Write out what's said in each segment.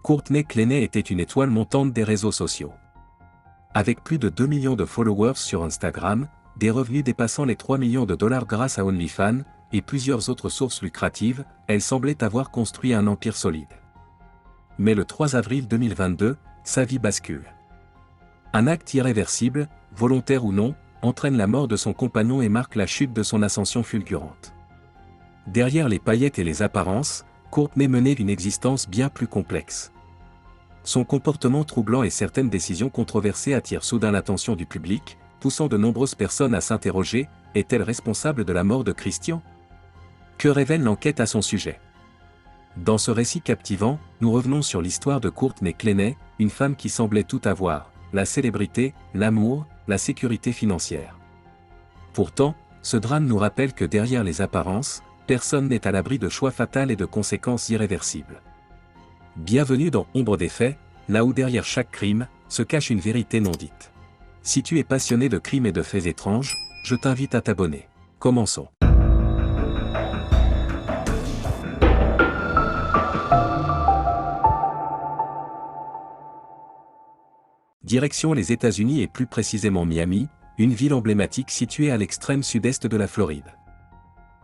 Courtney Clenay était une étoile montante des réseaux sociaux. Avec plus de 2 millions de followers sur Instagram, des revenus dépassant les 3 millions de dollars grâce à OnlyFans, et plusieurs autres sources lucratives, elle semblait avoir construit un empire solide. Mais le 3 avril 2022, sa vie bascule. Un acte irréversible, volontaire ou non, entraîne la mort de son compagnon et marque la chute de son ascension fulgurante. Derrière les paillettes et les apparences, Courtney menait une existence bien plus complexe. Son comportement troublant et certaines décisions controversées attirent soudain l'attention du public, poussant de nombreuses personnes à s'interroger, est-elle responsable de la mort de Christian ? Que révèle l'enquête à son sujet ? Dans ce récit captivant, nous revenons sur l'histoire de Courtney Clenay, une femme qui semblait tout avoir, la célébrité, l'amour, la sécurité financière. Pourtant, ce drame nous rappelle que derrière les apparences, personne n'est à l'abri de choix fatals et de conséquences irréversibles. Bienvenue dans Ombre des faits, là où derrière chaque crime, se cache une vérité non dite. Si tu es passionné de crimes et de faits étranges, je t'invite à t'abonner. Commençons. Direction les États-Unis et plus précisément Miami, une ville emblématique située à l'extrême sud-est de la Floride.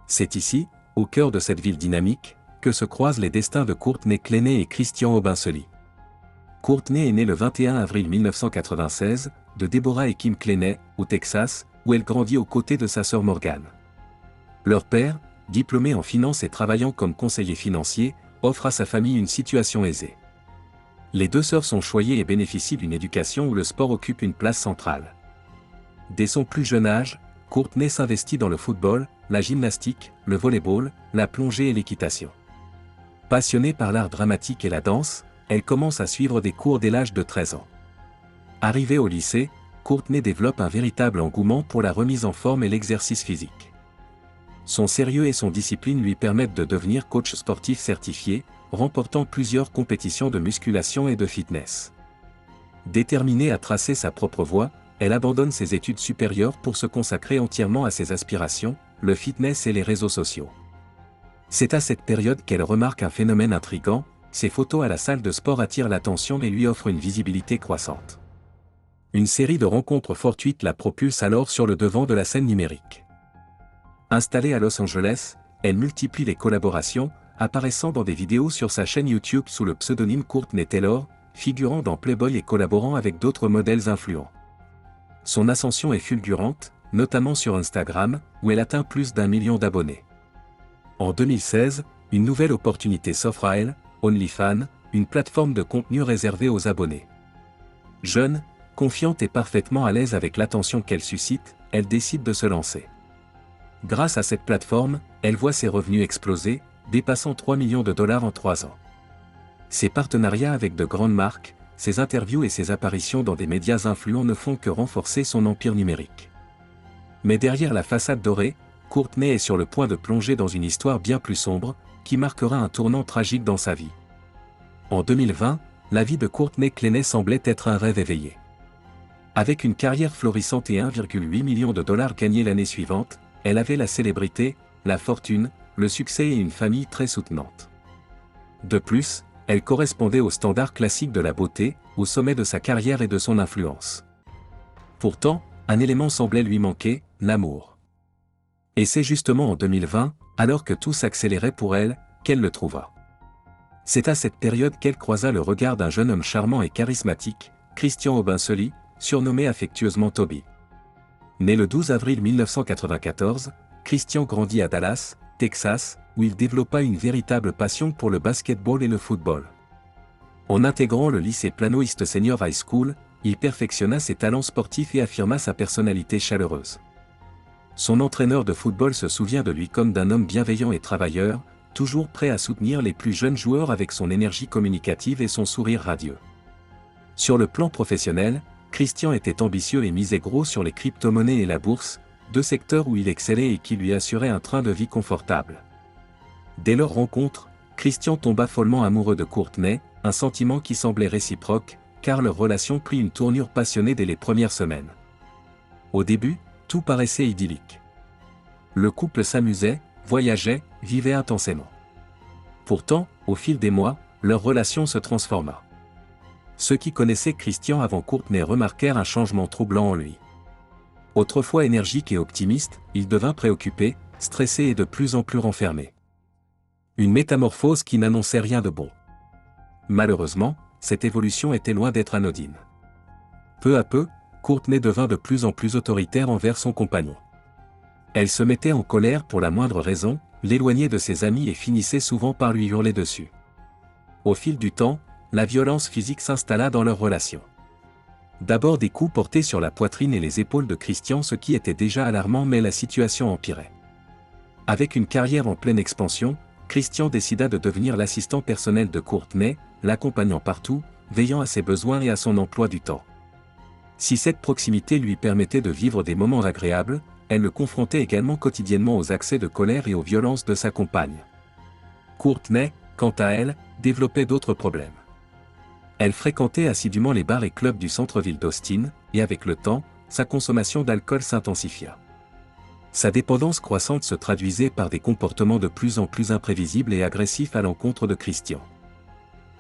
C'est ici, au cœur de cette ville dynamique, que se croisent les destins de Courtney Clenay et Christian Obinsoli. Courtney est née le 21 avril 1996, de Deborah et Kim Clenay, au Texas, où elle grandit aux côtés de sa sœur Morgan. Leur père, diplômé en finance et travaillant comme conseiller financier, offre à sa famille une situation aisée. Les deux sœurs sont choyées et bénéficient d'une éducation où le sport occupe une place centrale. Dès son plus jeune âge, Courtney s'investit dans le football, la gymnastique, le volleyball, la plongée et l'équitation. Passionnée par l'art dramatique et la danse, elle commence à suivre des cours dès l'âge de 13 ans. Arrivée au lycée, Courtney développe un véritable engouement pour la remise en forme et l'exercice physique. Son sérieux et son discipline lui permettent de devenir coach sportif certifié, remportant plusieurs compétitions de musculation et de fitness. Déterminée à tracer sa propre voie, elle abandonne ses études supérieures pour se consacrer entièrement à ses aspirations, le fitness et les réseaux sociaux. C'est à cette période qu'elle remarque un phénomène intrigant, ses photos à la salle de sport attirent l'attention et lui offrent une visibilité croissante. Une série de rencontres fortuites la propulse alors sur le devant de la scène numérique. Installée à Los Angeles, elle multiplie les collaborations, apparaissant dans des vidéos sur sa chaîne YouTube sous le pseudonyme Courtney Taylor, figurant dans Playboy et collaborant avec d'autres modèles influents. Son ascension est fulgurante, notamment sur Instagram, où elle atteint plus d'1 million d'abonnés. En 2016, une nouvelle opportunité s'offre à elle, OnlyFans, une plateforme de contenu réservée aux abonnés. Jeune, confiante et parfaitement à l'aise avec l'attention qu'elle suscite, elle décide de se lancer. Grâce à cette plateforme, elle voit ses revenus exploser, dépassant 3 millions de dollars en 3 ans. Ses partenariats avec de grandes marques, ses interviews et ses apparitions dans des médias influents ne font que renforcer son empire numérique. Mais derrière la façade dorée, Courtney est sur le point de plonger dans une histoire bien plus sombre, qui marquera un tournant tragique dans sa vie. En 2020, la vie de Courtney Clenay semblait être un rêve éveillé. Avec une carrière florissante et 1,8 million de dollars gagnés l'année suivante, elle avait la célébrité, la fortune, le succès et une famille très soutenante. De plus, elle correspondait aux standards classiques de la beauté, au sommet de sa carrière et de son influence. Pourtant, un élément semblait lui manquer, l'amour. Et c'est justement en 2020, alors que tout s'accélérait pour elle, qu'elle le trouva. C'est à cette période qu'elle croisa le regard d'un jeune homme charmant et charismatique, Christian Obinsoli, surnommé affectueusement Toby. Né le 12 avril 1994, Christian grandit à Dallas, Texas, où il développa une véritable passion pour le basketball et le football. En intégrant le lycée Plano East Senior High School, il perfectionna ses talents sportifs et affirma sa personnalité chaleureuse. Son entraîneur de football se souvient de lui comme d'un homme bienveillant et travailleur, toujours prêt à soutenir les plus jeunes joueurs avec son énergie communicative et son sourire radieux. Sur le plan professionnel, Christian était ambitieux et misait gros sur les crypto-monnaies et la bourse, deux secteurs où il excellait et qui lui assuraient un train de vie confortable. Dès leur rencontre, Christian tomba follement amoureux de Courtney, un sentiment qui semblait réciproque, car leur relation prit une tournure passionnée dès les premières semaines. Au début, tout paraissait idyllique. Le couple s'amusait, voyageait, vivait intensément. Pourtant, au fil des mois, leur relation se transforma. Ceux qui connaissaient Christian avant Courtney remarquèrent un changement troublant en lui. Autrefois énergique et optimiste, il devint préoccupé, stressé et de plus en plus renfermé. Une métamorphose qui n'annonçait rien de bon. Malheureusement, cette évolution était loin d'être anodine. Peu à peu, Courtney devint de plus en plus autoritaire envers son compagnon. Elle se mettait en colère pour la moindre raison, l'éloignait de ses amis et finissait souvent par lui hurler dessus. Au fil du temps, la violence physique s'installa dans leur relation. D'abord des coups portés sur la poitrine et les épaules de Christian, ce qui était déjà alarmant, mais la situation empirait. Avec une carrière en pleine expansion, Christian décida de devenir l'assistant personnel de Courtney, l'accompagnant partout, veillant à ses besoins et à son emploi du temps. Si cette proximité lui permettait de vivre des moments agréables, elle le confrontait également quotidiennement aux accès de colère et aux violences de sa compagne. Courtney, quant à elle, développait d'autres problèmes. Elle fréquentait assidûment les bars et clubs du centre-ville d'Austin, et avec le temps, sa consommation d'alcool s'intensifia. Sa dépendance croissante se traduisait par des comportements de plus en plus imprévisibles et agressifs à l'encontre de Christian.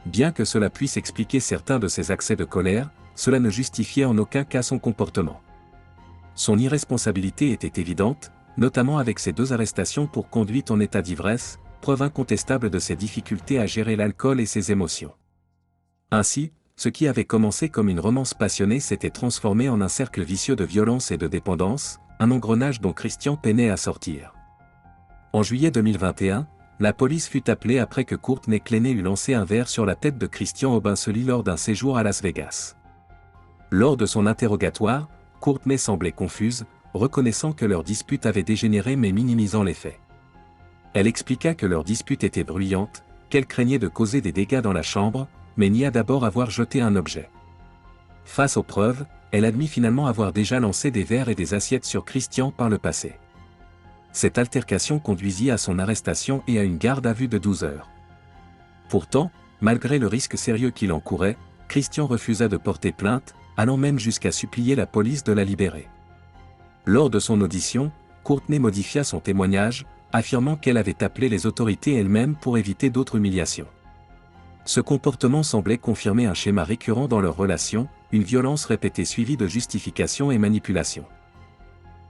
Bien que cela puisse expliquer certains de ses accès de colère, cela ne justifiait en aucun cas son comportement. Son irresponsabilité était évidente, notamment avec ses 2 arrestations pour conduite en état d'ivresse, preuve incontestable de ses difficultés à gérer l'alcool et ses émotions. Ainsi, ce qui avait commencé comme une romance passionnée s'était transformé en un cercle vicieux de violence et de dépendance, un engrenage dont Christian peinait à sortir. En juillet 2021, la police fut appelée après que Courtney Clenay eut lancé un verre sur la tête de Christian Obinselli lors d'un séjour à Las Vegas. Lors de son interrogatoire, Courtney semblait confuse, reconnaissant que leur dispute avait dégénéré mais minimisant les faits. Elle expliqua que leur dispute était bruyante, qu'elle craignait de causer des dégâts dans la chambre, mais nia d'abord avoir jeté un objet. Face aux preuves, elle admit finalement avoir déjà lancé des verres et des assiettes sur Christian par le passé. Cette altercation conduisit à son arrestation et à une garde à vue de 12 heures. Pourtant, malgré le risque sérieux qu'il encourait, Christian refusa de porter plainte, allant même jusqu'à supplier la police de la libérer. Lors de son audition, Courtney modifia son témoignage, affirmant qu'elle avait appelé les autorités elle-même pour éviter d'autres humiliations. Ce comportement semblait confirmer un schéma récurrent dans leur relation, une violence répétée suivie de justifications et manipulations.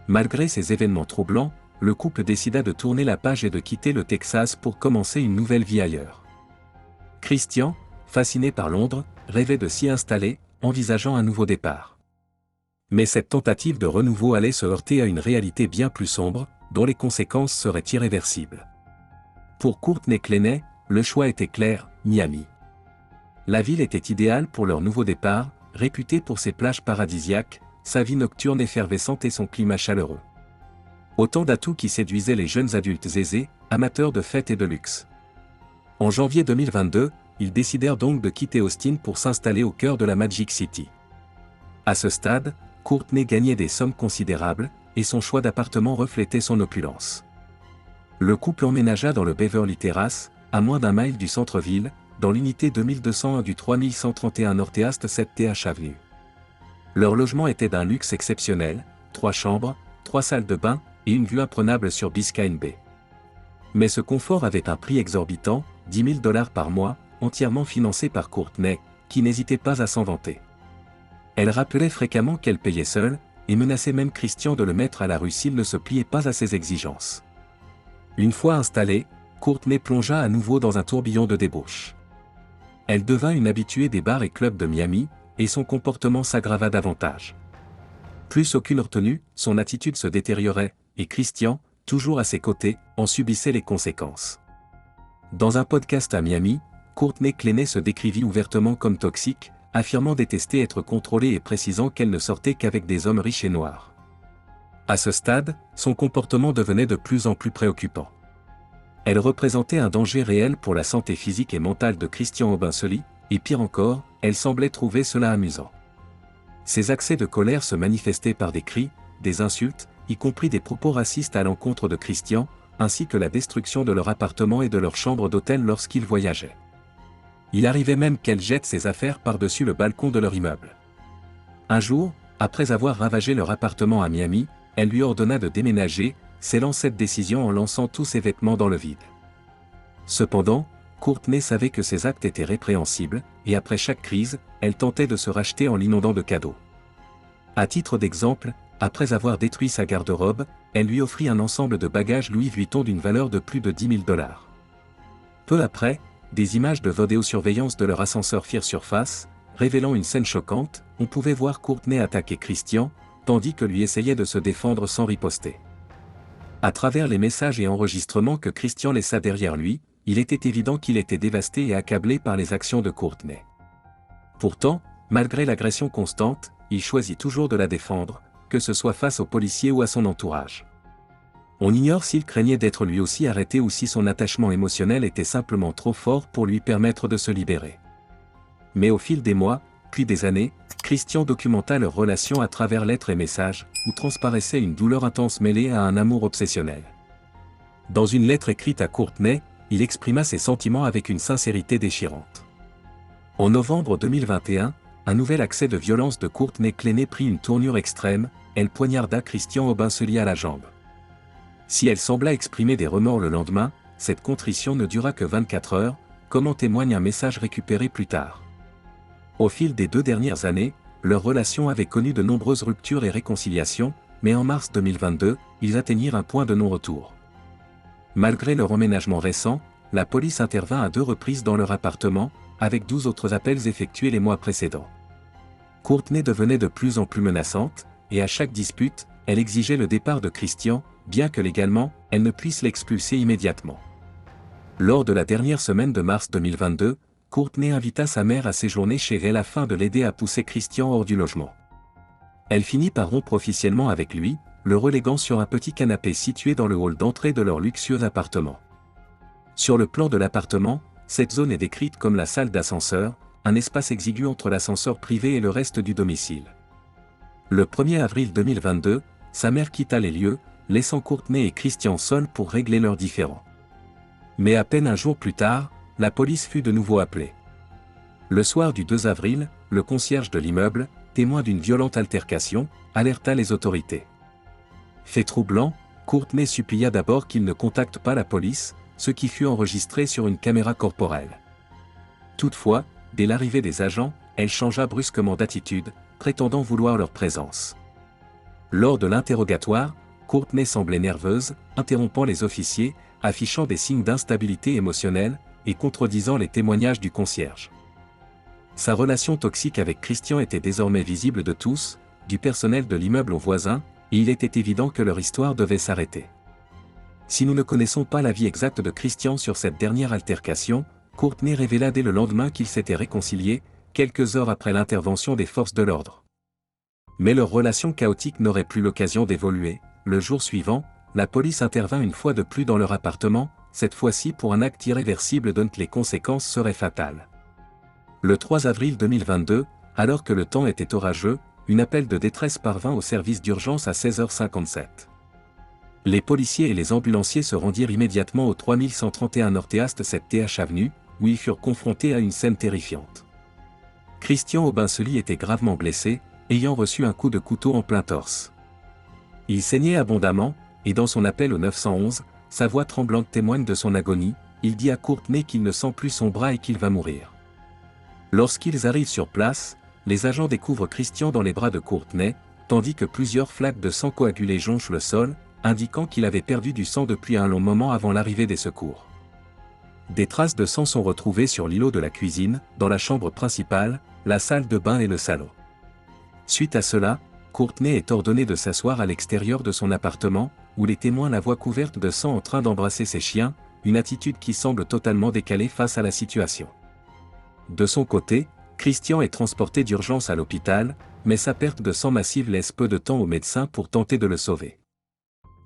Malgré ces événements troublants, le couple décida de tourner la page et de quitter le Texas pour commencer une nouvelle vie ailleurs. Christian, fasciné par Londres, rêvait de s'y installer, envisageant un nouveau départ. Mais cette tentative de renouveau allait se heurter à une réalité bien plus sombre, dont les conséquences seraient irréversibles. Pour Courtney Clenay, le choix était clair, Miami. La ville était idéale pour leur nouveau départ, réputée pour ses plages paradisiaques, sa vie nocturne effervescente et son climat chaleureux. Autant d'atouts qui séduisaient les jeunes adultes aisés, amateurs de fêtes et de luxe. En janvier 2022, ils décidèrent donc de quitter Austin pour s'installer au cœur de la Magic City. À ce stade, Courtney gagnait des sommes considérables, et son choix d'appartement reflétait son opulence. Le couple emménagea dans le Beverly Terrace, à moins d'1 mile du centre-ville, dans l'unité 2201 du 3131 Northeast 7 TH Avenue. Leur logement était d'un luxe exceptionnel, 3 chambres, 3 salles de bain, et une vue imprenable sur Biscayne Bay. Mais ce confort avait un prix exorbitant, $10 000 par mois, entièrement financé par Courtney, qui n'hésitait pas à s'en vanter. Elle rappelait fréquemment qu'elle payait seule, et menaçait même Christian de le mettre à la rue s'il ne se pliait pas à ses exigences. Une fois installée, Courtney plongea à nouveau dans un tourbillon de débauche. Elle devint une habituée des bars et clubs de Miami, et son comportement s'aggrava davantage. Plus aucune retenue, son attitude se détériorait, et Christian, toujours à ses côtés, en subissait les conséquences. Dans un podcast à Miami, Courtney Clenay se décrivit ouvertement comme toxique, affirmant détester être contrôlée et précisant qu'elle ne sortait qu'avec des hommes riches et noirs. À ce stade, son comportement devenait de plus en plus préoccupant. Elle représentait un danger réel pour la santé physique et mentale de Christian Obinselli, et pire encore, elle semblait trouver cela amusant. Ses accès de colère se manifestaient par des cris, des insultes, y compris des propos racistes à l'encontre de Christian, ainsi que la destruction de leur appartement et de leur chambre d'hôtel lorsqu'ils voyageaient. Il arrivait même qu'elle jette ses affaires par-dessus le balcon de leur immeuble. Un jour, après avoir ravagé leur appartement à Miami, elle lui ordonna de déménager, scellant cette décision en lançant tous ses vêtements dans le vide. Cependant, Courtney savait que ses actes étaient répréhensibles, et après chaque crise, elle tentait de se racheter en l'inondant de cadeaux. À titre d'exemple, après avoir détruit sa garde-robe, elle lui offrit un ensemble de bagages Louis Vuitton d'une valeur de plus de 10 000 $. Peu après, des images de vidéosurveillance de leur ascenseur firent surface, révélant une scène choquante. On pouvait voir Courtney attaquer Christian, tandis que lui essayait de se défendre sans riposter. À travers les messages et enregistrements que Christian laissa derrière lui, il était évident qu'il était dévasté et accablé par les actions de Courtney. Pourtant, malgré l'agression constante, il choisit toujours de la défendre, que ce soit face aux policiers ou à son entourage. On ignore s'il craignait d'être lui aussi arrêté ou si son attachement émotionnel était simplement trop fort pour lui permettre de se libérer. Mais au fil des mois, puis des années, Christian documenta leur relation à travers lettres et messages, où transparaissait une douleur intense mêlée à un amour obsessionnel. Dans une lettre écrite à Courtney, il exprima ses sentiments avec une sincérité déchirante. En novembre 2021, un nouvel accès de violence de Courtney Clenay prit une tournure extrême, elle poignarda Christian Aubin-Sely à la jambe. Si elle sembla exprimer des remords le lendemain, cette contrition ne dura que 24 heures, comme en témoigne un message récupéré plus tard. Au fil des 2 dernières années, leur relation avait connu de nombreuses ruptures et réconciliations, mais en mars 2022, ils atteignirent un point de non-retour. Malgré leur emménagement récent, la police intervint à 2 reprises dans leur appartement, avec 12 autres appels effectués les mois précédents. Courtney devenait de plus en plus menaçante, et à chaque dispute, elle exigeait le départ de Christian, bien que légalement, elle ne puisse l'expulser immédiatement. Lors de la dernière semaine de mars 2022, Courtney invita sa mère à séjourner chez elle afin de l'aider à pousser Christian hors du logement. Elle finit par rompre officiellement avec lui, le reléguant sur un petit canapé situé dans le hall d'entrée de leur luxueux appartement. Sur le plan de l'appartement, cette zone est décrite comme la salle d'ascenseur, un espace exigu entre l'ascenseur privé et le reste du domicile. Le 1er avril 2022, sa mère quitta les lieux, laissant Courtney et Christian seuls pour régler leurs différends. Mais à peine un jour plus tard, la police fut de nouveau appelée. Le soir du 2 avril, le concierge de l'immeuble, témoin d'une violente altercation, alerta les autorités. Fait troublant, Courtney supplia d'abord qu'il ne contacte pas la police, ce qui fut enregistré sur une caméra corporelle. Toutefois, dès l'arrivée des agents, elle changea brusquement d'attitude, prétendant vouloir leur présence. Lors de l'interrogatoire, Courtney semblait nerveuse, interrompant les officiers, affichant des signes d'instabilité émotionnelle, et contredisant les témoignages du concierge. Sa relation toxique avec Christian était désormais visible de tous, du personnel de l'immeuble aux voisins, et il était évident que leur histoire devait s'arrêter. Si nous ne connaissons pas l'avis exact de Christian sur cette dernière altercation, Courtney révéla dès le lendemain qu'ils s'étaient réconciliés, quelques heures après l'intervention des forces de l'ordre. Mais leur relation chaotique n'aurait plus l'occasion d'évoluer. Le jour suivant, la police intervint une fois de plus dans leur appartement, cette fois-ci pour un acte irréversible dont les conséquences seraient fatales. Le 3 avril 2022, alors que le temps était orageux, un appel de détresse parvint au service d'urgence à 16h57. Les policiers et les ambulanciers se rendirent immédiatement au 3131 Northeast 7th Avenue, où ils furent confrontés à une scène terrifiante. Christian Aubin-Sely était gravement blessé, ayant reçu un coup de couteau en plein torse. Il saignait abondamment, et dans son appel au 911, sa voix tremblante témoigne de son agonie. Il dit à Courtney qu'il ne sent plus son bras et qu'il va mourir. Lorsqu'ils arrivent sur place, les agents découvrent Christian dans les bras de Courtney, tandis que plusieurs flaques de sang coagulé jonchent le sol, indiquant qu'il avait perdu du sang depuis un long moment avant l'arrivée des secours. Des traces de sang sont retrouvées sur l'îlot de la cuisine, dans la chambre principale, la salle de bain et le salon. Suite à cela, Courtney est ordonné de s'asseoir à l'extérieur de son appartement, où les témoins la voient couverte de sang en train d'embrasser ses chiens, une attitude qui semble totalement décalée face à la situation. De son côté, Christian est transporté d'urgence à l'hôpital, mais sa perte de sang massive laisse peu de temps aux médecins pour tenter de le sauver.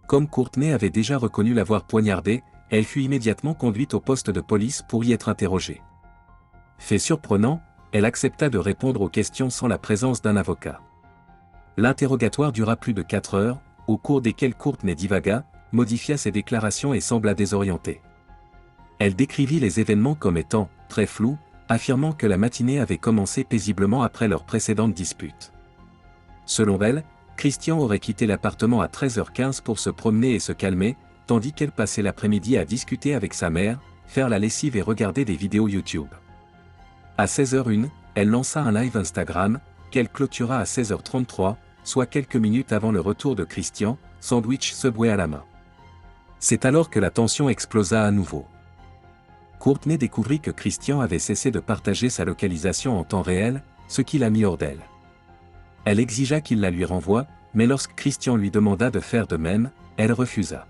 Comme Courtney avait déjà reconnu l'avoir poignardé, elle fut immédiatement conduite au poste de police pour y être interrogée. Fait surprenant, elle accepta de répondre aux questions sans la présence d'un avocat. L'interrogatoire dura plus de 4 heures, au cours desquelles Courtney divagua, modifia ses déclarations et sembla désorientée. Elle décrivit les événements comme étant « très flous », affirmant que la matinée avait commencé paisiblement après leur précédente dispute. Selon elle, Christian aurait quitté l'appartement à 13h15 pour se promener et se calmer, tandis qu'elle passait l'après-midi à discuter avec sa mère, faire la lessive et regarder des vidéos YouTube. À 16h01, elle lança un live Instagram, qu'elle clôtura à 16h33, soit quelques minutes avant le retour de Christian, sandwich Subway à la main. C'est alors que la tension explosa à nouveau. Courtney découvrit que Christian avait cessé de partager sa localisation en temps réel, ce qui l'a mis hors d'elle. Elle exigea qu'il la lui renvoie, mais lorsque Christian lui demanda de faire de même, elle refusa.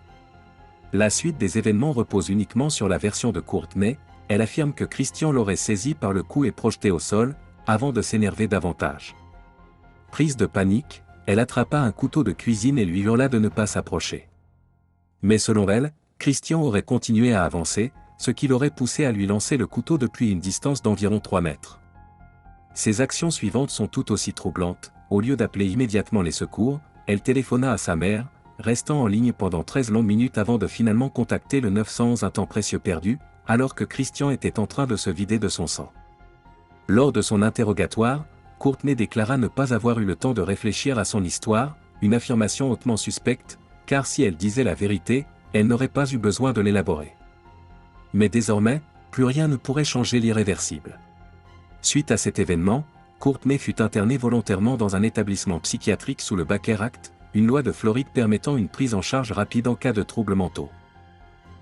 La suite des événements repose uniquement sur la version de Courtney, elle affirme que Christian l'aurait saisie par le cou et projeté au sol, avant de s'énerver davantage. Prise de panique, elle attrapa un couteau de cuisine et lui hurla de ne pas s'approcher. Mais selon elle, Christian aurait continué à avancer, ce qui l'aurait poussé à lui lancer le couteau depuis une distance d'environ 3 mètres. Ses actions suivantes sont tout aussi troublantes. Au lieu d'appeler immédiatement les secours, elle téléphona à sa mère, restant en ligne pendant 13 longues minutes avant de finalement contacter le 911, un temps précieux perdu, alors que Christian était en train de se vider de son sang. Lors de son interrogatoire, Courtney déclara ne pas avoir eu le temps de réfléchir à son histoire, une affirmation hautement suspecte, car si elle disait la vérité, elle n'aurait pas eu besoin de l'élaborer. Mais désormais, plus rien ne pourrait changer l'irréversible. Suite à cet événement, Courtney fut internée volontairement dans un établissement psychiatrique sous le Baker Act, une loi de Floride permettant une prise en charge rapide en cas de troubles mentaux.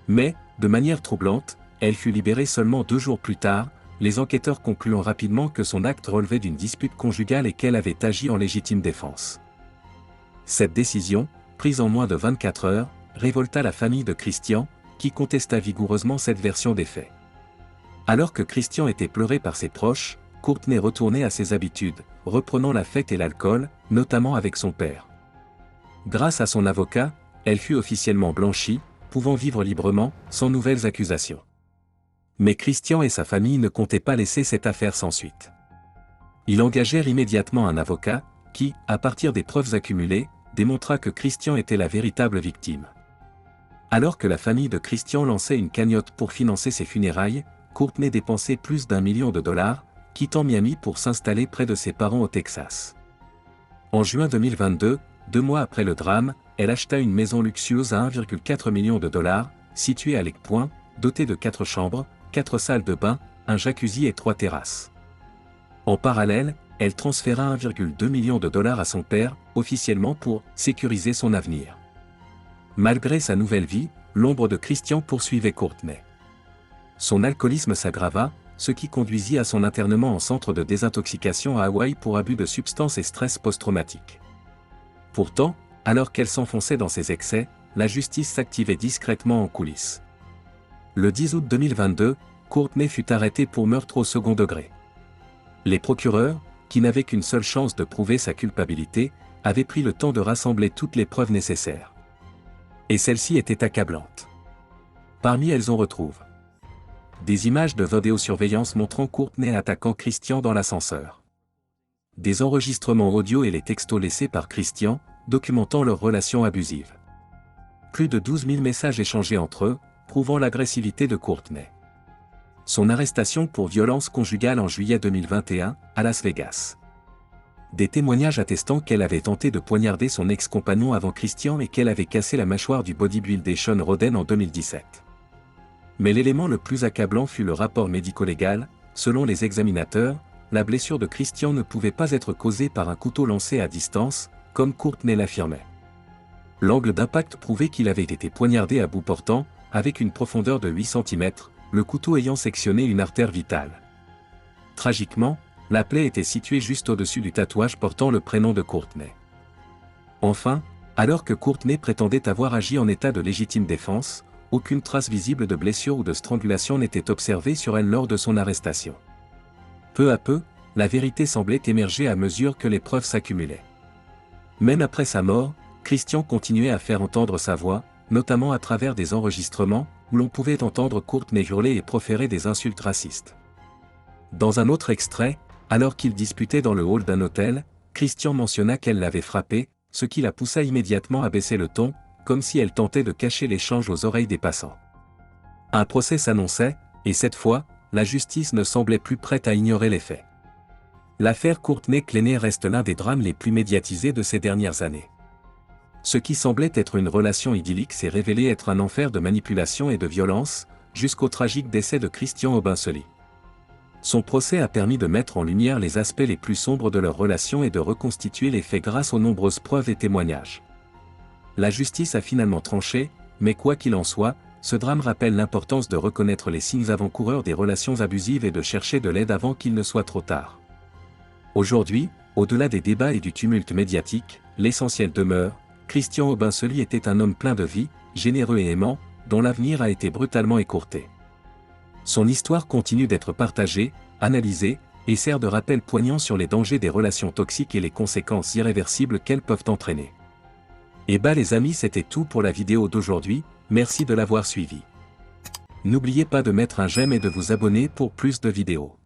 Mais, de manière troublante, elle fut libérée seulement 2 jours plus tard, les enquêteurs concluant rapidement que son acte relevait d'une dispute conjugale et qu'elle avait agi en légitime défense. Cette décision, prise en moins de 24 heures, révolta la famille de Christian, qui contesta vigoureusement cette version des faits. Alors que Christian était pleuré par ses proches, Courtney retournait à ses habitudes, reprenant la fête et l'alcool, notamment avec son père. Grâce à son avocat, elle fut officiellement blanchie, pouvant vivre librement, sans nouvelles accusations. Mais Christian et sa famille ne comptaient pas laisser cette affaire sans suite. Ils engagèrent immédiatement un avocat, qui, à partir des preuves accumulées, démontra que Christian était la véritable victime. Alors que la famille de Christian lançait une cagnotte pour financer ses funérailles, Courtney dépensait plus d'1 million de dollars, quittant Miami pour s'installer près de ses parents au Texas. En juin 2022, 2 mois après le drame, elle acheta une maison luxueuse à 1,4 million de dollars, située à Lake Point, dotée de 4 chambres, 4 salles de bain, un jacuzzi et 3 terrasses. En parallèle, elle transféra 1,2 million de dollars à son père, officiellement pour sécuriser son avenir. Malgré sa nouvelle vie, l'ombre de Christian poursuivait Courtney. Son alcoolisme s'aggrava, ce qui conduisit à son internement en centre de désintoxication à Hawaï pour abus de substances et stress post-traumatique. Pourtant, alors qu'elle s'enfonçait dans ses excès, la justice s'activait discrètement en coulisses. Le 10 août 2022, Courtney fut arrêtée pour meurtre au second degré. Les procureurs, qui n'avaient qu'une seule chance de prouver sa culpabilité, avaient pris le temps de rassembler toutes les preuves nécessaires. Et celles-ci étaient accablantes. Parmi elles on retrouve des images de vidéosurveillance montrant Courtney attaquant Christian dans l'ascenseur. Des enregistrements audio et les textos laissés par Christian, documentant leur relation abusive. Plus de 12 000 messages échangés entre eux, prouvant l'agressivité de Courtney. Son arrestation pour violence conjugale en juillet 2021, à Las Vegas. Des témoignages attestant qu'elle avait tenté de poignarder son ex-compagnon avant Christian et qu'elle avait cassé la mâchoire du bodybuilder Sean Roden en 2017. Mais l'élément le plus accablant fut le rapport médico-légal. Selon les examinateurs, la blessure de Christian ne pouvait pas être causée par un couteau lancé à distance, comme Courtney l'affirmait. L'angle d'impact prouvait qu'il avait été poignardé à bout portant, avec une profondeur de 8 cm, le couteau ayant sectionné une artère vitale. Tragiquement, la plaie était située juste au-dessus du tatouage portant le prénom de Courtney. Enfin, alors que Courtney prétendait avoir agi en état de légitime défense, aucune trace visible de blessure ou de strangulation n'était observée sur elle lors de son arrestation. Peu à peu, la vérité semblait émerger à mesure que les preuves s'accumulaient. Même après sa mort, Christian continuait à faire entendre sa voix, notamment à travers des enregistrements, où l'on pouvait entendre Courtney hurler et proférer des insultes racistes. Dans un autre extrait, alors qu'il disputait dans le hall d'un hôtel, Christian mentionna qu'elle l'avait frappé, ce qui la poussa immédiatement à baisser le ton, comme si elle tentait de cacher l'échange aux oreilles des passants. Un procès s'annonçait, et cette fois, la justice ne semblait plus prête à ignorer les faits. L'affaire Courtney Clenay reste l'un des drames les plus médiatisés de ces dernières années. Ce qui semblait être une relation idyllique s'est révélé être un enfer de manipulation et de violence, jusqu'au tragique décès de Christian Aubin-Sely. Son procès a permis de mettre en lumière les aspects les plus sombres de leur relation et de reconstituer les faits grâce aux nombreuses preuves et témoignages. La justice a finalement tranché, mais quoi qu'il en soit, ce drame rappelle l'importance de reconnaître les signes avant-coureurs des relations abusives et de chercher de l'aide avant qu'il ne soit trop tard. Aujourd'hui, au-delà des débats et du tumulte médiatique, l'essentiel demeure: Christian Aubin-Sely était un homme plein de vie, généreux et aimant, dont l'avenir a été brutalement écourté. Son histoire continue d'être partagée, analysée, et sert de rappel poignant sur les dangers des relations toxiques et les conséquences irréversibles qu'elles peuvent entraîner. Et bah les amis, c'était tout pour la vidéo d'aujourd'hui, merci de l'avoir suivi. N'oubliez pas de mettre un j'aime et de vous abonner pour plus de vidéos.